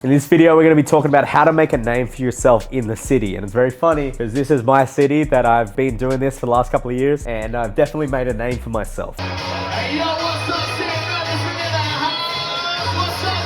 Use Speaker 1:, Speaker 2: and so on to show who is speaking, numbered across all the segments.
Speaker 1: In this video, we're going to be talking about how to make a name for yourself in the city. And it's very funny because this is my city that I've been doing this for the last couple of years, and I've definitely made a name for myself.
Speaker 2: Hey, yo, what's up, Sam Matheson in the house? What's up,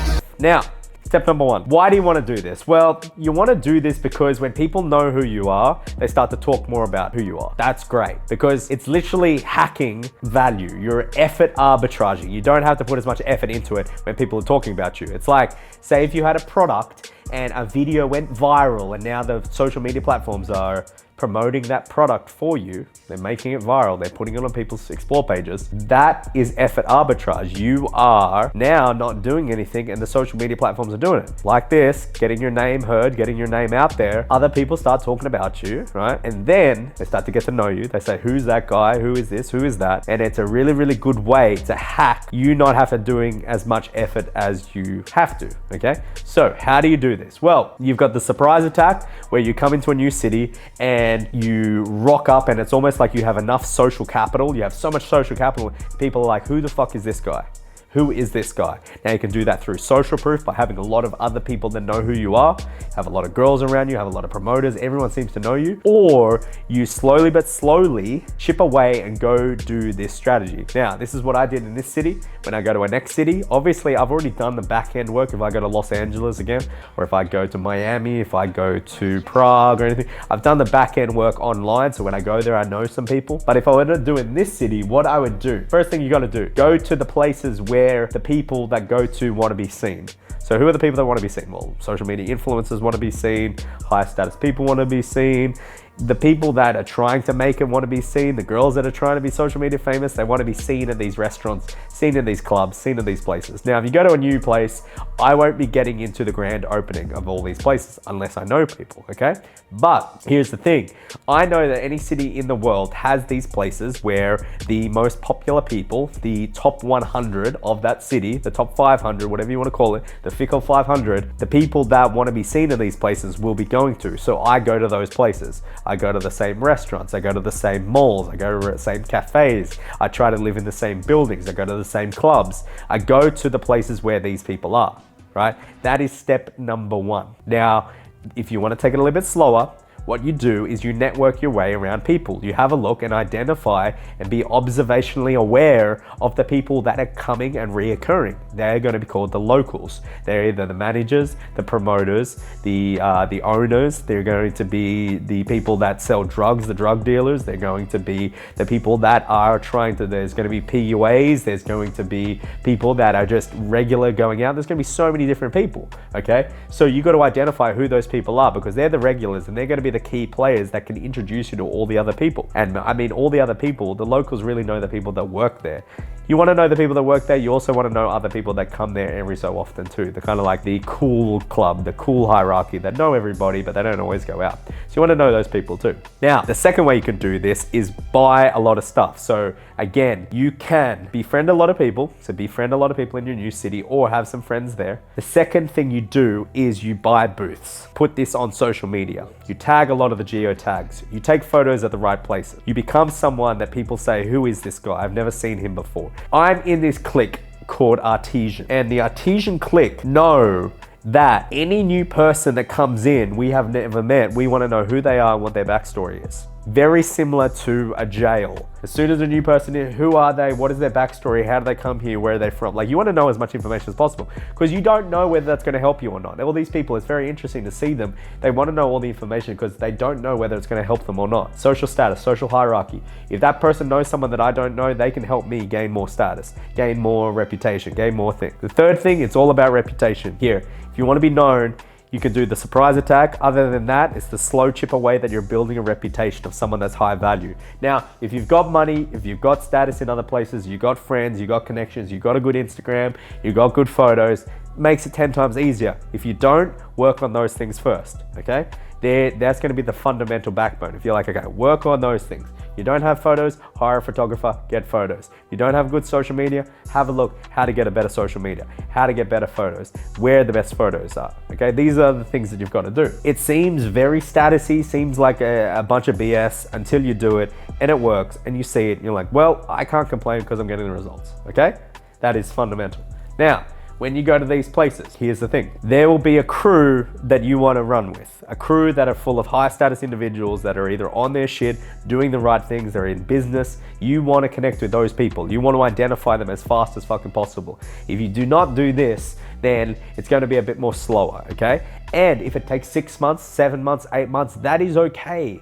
Speaker 2: baby?
Speaker 1: Now, step number one, why do you want to do this? Well, you want to do this because when people know who you are, they start to talk more about who you are. That's great because it's literally hacking value. You're effort arbitraging. You don't have to put as much effort into it when people are talking about you. It's like, say if you had a product and a video went viral and now the social media platforms are promoting that product for you, they're making it viral, they're putting it on people's explore pages. That is effort arbitrage. You are now not doing anything and the social media platforms are doing it. Like this, getting your name heard, getting your name out there, other people start talking about you, right? And then they start to get to know you. They say, who's that guy? Who is this? Who is that? And it's a really, really good way to hack you not have to doing as much effort as you have to, okay? So how do you do this? Well, you've got the surprise attack where you come into a new city and you rock up and it's almost like you have enough social capital. You have so much social capital. People are like, who the fuck is this guy? Who is this guy? Now you can do that through social proof by having a lot of other people that know who you are, have a lot of girls around you, have a lot of promoters, everyone seems to know you, or you slowly but slowly chip away and go do this strategy. Now, this is what I did in this city. When I go to a next city, obviously I've already done the back end work. If I go to Los Angeles again, or if I go to Miami, if I go to Prague or anything, I've done the back end work online. So when I go there, I know some people. But if I were to do it in this city, what I would do, first thing you gotta do, go to the places where the people that go to want to be seen. So who are the people that want to be seen? Well, social media influencers want to be seen, high status people want to be seen, the people that are trying to make it want to be seen, the girls that are trying to be social media famous, they want to be seen at these restaurants, seen in these clubs, seen in these places. Now, if you go to a new place, I won't be getting into the grand opening of all these places unless I know people, okay? But here's the thing. I know that any city in the world has these places where the most popular people, the top 100 of that city, the top 500, whatever you want to call it, the fickle 500, the people that want to be seen in these places will be going to. So I go to those places. I go to the same restaurants, I go to the same malls, I go to the same cafes, I try to live in the same buildings, I go to the same clubs. I go to the places where these people are, right? That is step number one. Now, if you want to take it a little bit slower, what you do is you network your way around people. You have a look and identify and be observationally aware of the people that are coming and reoccurring. They're going to be called the locals. They're either the managers, the promoters, the owners. They're going to be the people that sell drugs, the drug dealers. They're going to be the people that are trying to, there's going to be PUAs. There's going to be people that are just regular going out. There's going to be so many different people, okay? So you got to identify who those people are because they're the regulars and they're going to be the key players that can introduce you to all the other people. And I mean, all the other people, the locals really know the people that work there. You want to know the people that work there. You also want to know other people that come there every so often too. They're kind of like the cool club, the cool hierarchy that know everybody, but they don't always go out. So you want to know those people too. Now, the second way you can do this is buy a lot of stuff. So again, you can befriend a lot of people. So befriend a lot of people in your new city or have some friends there. The second thing you do is you buy booths. Put this on social media. You tag a lot of the geo tags. You take photos at the right places. You become someone that people say, who is this guy? I've never seen him before. I'm in this clique called Artesian, and the Artesian clique know that any new person that comes in, we have never met, we want to know who they are and what their backstory is. Very similar to a jail. As soon as a new person is, who are they? What is their backstory? How do they come here? Where are they from? Like, you want to know as much information as possible because you don't know whether that's going to help you or not. All these people, it's very interesting to see them. They want to know all the information because they don't know whether it's going to help them or not. Social status, social hierarchy. If that person knows someone that I don't know, they can help me gain more status, gain more reputation, gain more things. The third thing, it's all about reputation. Here, if you want to be known, you can do the surprise attack. Other than that, it's the slow chip away that you're building a reputation of someone that's high value. Now, if you've got money, if you've got status in other places, you got friends, you got connections, you got a good Instagram, you got good photos, makes it 10 times easier. If you don't, work on those things first, okay? That's going to be the fundamental backbone. If you're like, okay, work on those things. You don't have photos, hire a photographer, get photos. You don't have good social media, have a look how to get a better social media, how to get better photos, where the best photos are, okay? These are the things that you've got to do. It seems very statusy, seems like a bunch of BS until you do it and it works and you see it and you're like, well, I can't complain because I'm getting the results, okay? That is fundamental. Now, when you go to these places, here's the thing. There will be a crew that you want to run with. A crew that are full of high status individuals that are either on their shit, doing the right things, they're in business. You want to connect with those people. You want to identify them as fast as fucking possible. If you do not do this, then it's going to be a bit more slower, okay? And if it takes 6 months, 7 months, 8 months, that is okay.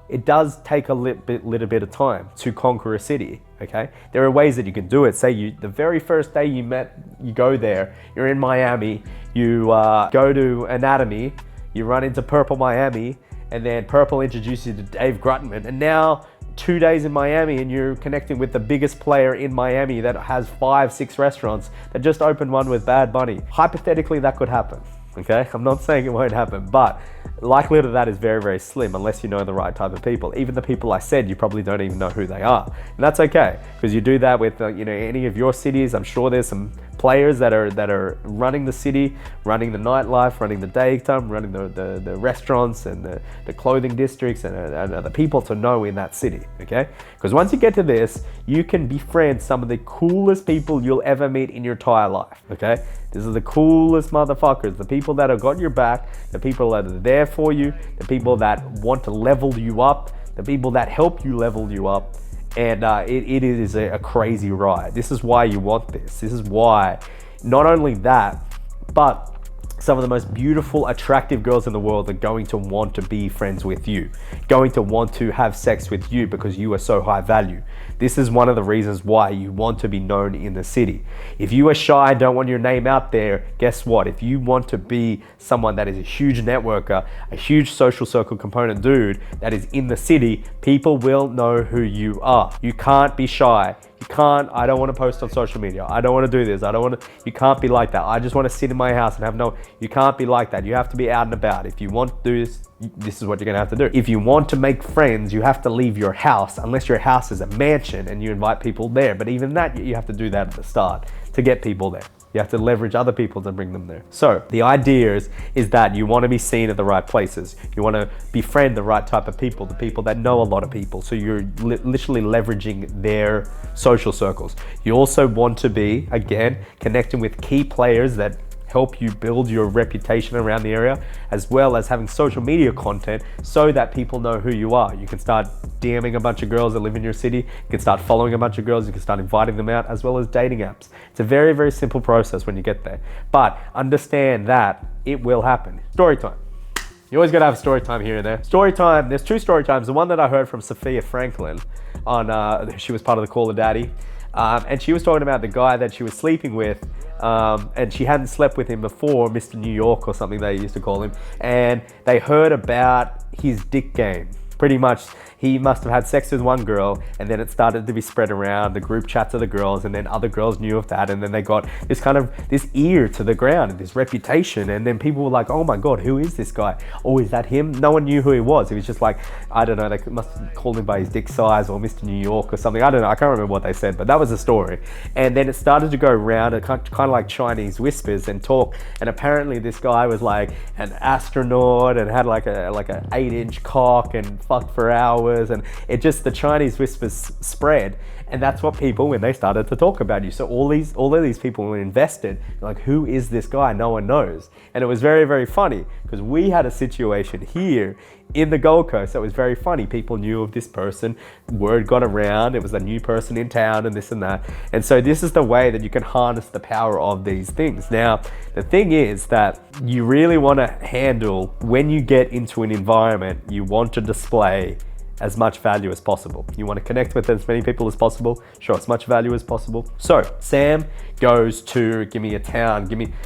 Speaker 1: It does take a little bit of time to conquer a city, okay? There are ways that you can do it. Say the very first day you go there, you're in Miami, you go to Anatomy, you run into Purple Miami, and then Purple introduces you to Dave Grutman, and now 2 days in Miami and you're connecting with the biggest player in Miami that has 5-6 restaurants that just opened one with Bad Bunny. Hypothetically, that could happen. Okay, I'm not saying it won't happen, but likelihood of that is very, very slim unless you know the right type of people. Even the people I said, you probably don't even know who they are. And that's okay, because you do that with any of your cities. I'm sure there's some players that are running the city, running the nightlife, running the daytime, running the restaurants and the clothing districts and the people to know in that city, okay? Because once you get to this, you can befriend some of the coolest people you'll ever meet in your entire life, okay? This is the coolest motherfuckers, the people that have got your back, the people that are there for you, the people that want to level you up, the people that help you level you up. And it is a crazy ride. This is why you want this. This is why, not only that, but some of the most beautiful, attractive girls in the world are going to want to be friends with you, going to want to have sex with you because you are so high value. This is one of the reasons why you want to be known in the city. If you are shy, don't want your name out there, guess what? If you want to be someone that is a huge networker, a huge social circle component dude that is in the city, people will know who you are. You can't be shy. You can't, I don't want to post on social media. I don't want to do this. You can't be like that. I just want to sit in my house and have you can't be like that. You have to be out and about. If you want to do this, this is what you're going to have to do. If you want to make friends, you have to leave your house, unless your house is a mansion and you invite people there. But even that, you have to do that at the start to get people there. You have to leverage other people to bring them there. So the idea is that you want to be seen at the right places. You want to befriend the right type of people, the people that know a lot of people. So you're literally leveraging their social circles. You also want to be, again, connecting with key players that help you build your reputation around the area, as well as having social media content so that people know who you are. You can start DMing a bunch of girls that live in your city. You can start following a bunch of girls. You can start inviting them out, as well as dating apps. It's a very, very simple process when you get there. But understand that it will happen. Story time. You always gotta have story time here and there. Story time, there's 2 story times. The one that I heard from Sophia Franklin on, she was part of the Call of Daddy. And she was talking about the guy that she was sleeping with, and she hadn't slept with him before, Mr. New York or something they used to call him, and they heard about his dick game. Pretty much, he must have had sex with one girl, and then it started to be spread around the group chats of the girls, and then other girls knew of that, and then they got this ear to the ground, and this reputation, and then people were like, oh my God, who is this guy? Oh, is that him? No one knew who he was. He was just like, I don't know, they must have called him by his dick size or Mr. New York or something. I don't know, I can't remember what they said, but that was the story. And then it started to go around, kind of like Chinese whispers and talk, and apparently this guy was like an astronaut and had like a 8-inch cock and fucked for hours, and the Chinese whispers spread, and that's what people, when they started to talk about you. So all of these people were invested, like, who is this guy? No one knows. And it was very, very funny, because we had a situation here in the Gold Coast that was very funny. People knew of this person, word got around, it was a new person in town and this and that. And so this is the way that you can harness the power of these things. Now, the thing is that you really want to handle, when you get into an environment, you want to display as much value as possible. You want to connect with as many people as possible, show as much value as possible. So Sam goes to,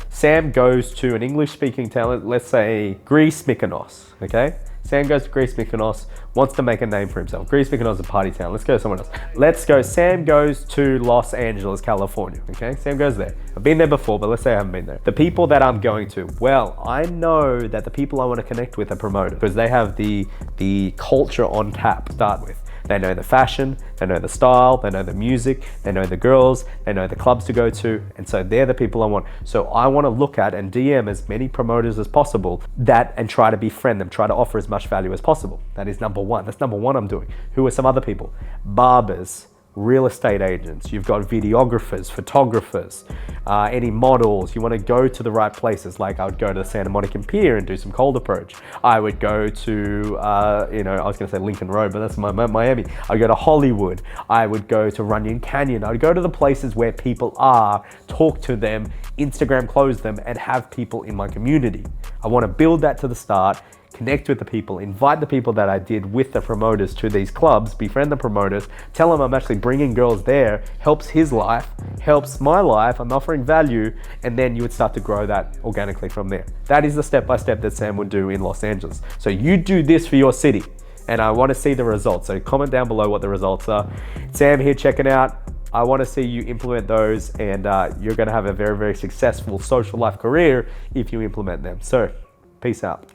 Speaker 1: Sam goes to an English speaking town, let's say Greece, Mykonos, okay? Sam goes to Greece, Mykonos, wants to make a name for himself. Greece, Mykonos is a party town. Let's go to someone else. Sam goes to Los Angeles, California, okay? Sam goes there. I've been there before, but let's say I haven't been there. The people that I'm going to, well, I know that the people I want to connect with are promoters, because they have the culture on tap to start with. They know the fashion, they know the style, they know the music, they know the girls, they know the clubs to go to, and so they're the people I want. So I want to look at and DM as many promoters as possible and try to befriend them, try to offer as much value as possible. That is number one. That's number one I'm doing. Who are some other people? Barbers, real estate agents, you've got videographers, photographers, any models. You want to go to the right places. Like I would go to the Santa Monica Pier and do some cold approach. I would go to, I was going to say Lincoln Road, but that's Miami. I'd go to Hollywood. I would go to Runyon Canyon. I'd go to the places where people are, talk to them, Instagram close them, and have people in my community. I want to build that to the start, connect with the people, invite the people that I did with the promoters to these clubs, befriend the promoters, tell them I'm actually bringing girls there, helps his life, helps my life, I'm offering value, and then you would start to grow that organically from there. That is the step-by-step that Sam would do in Los Angeles. So you do this for your city, and I want to see the results. So comment down below what the results are. Sam here checking out. I want to see you implement those, and you're going to have a very, very successful social life career if you implement them. So peace out.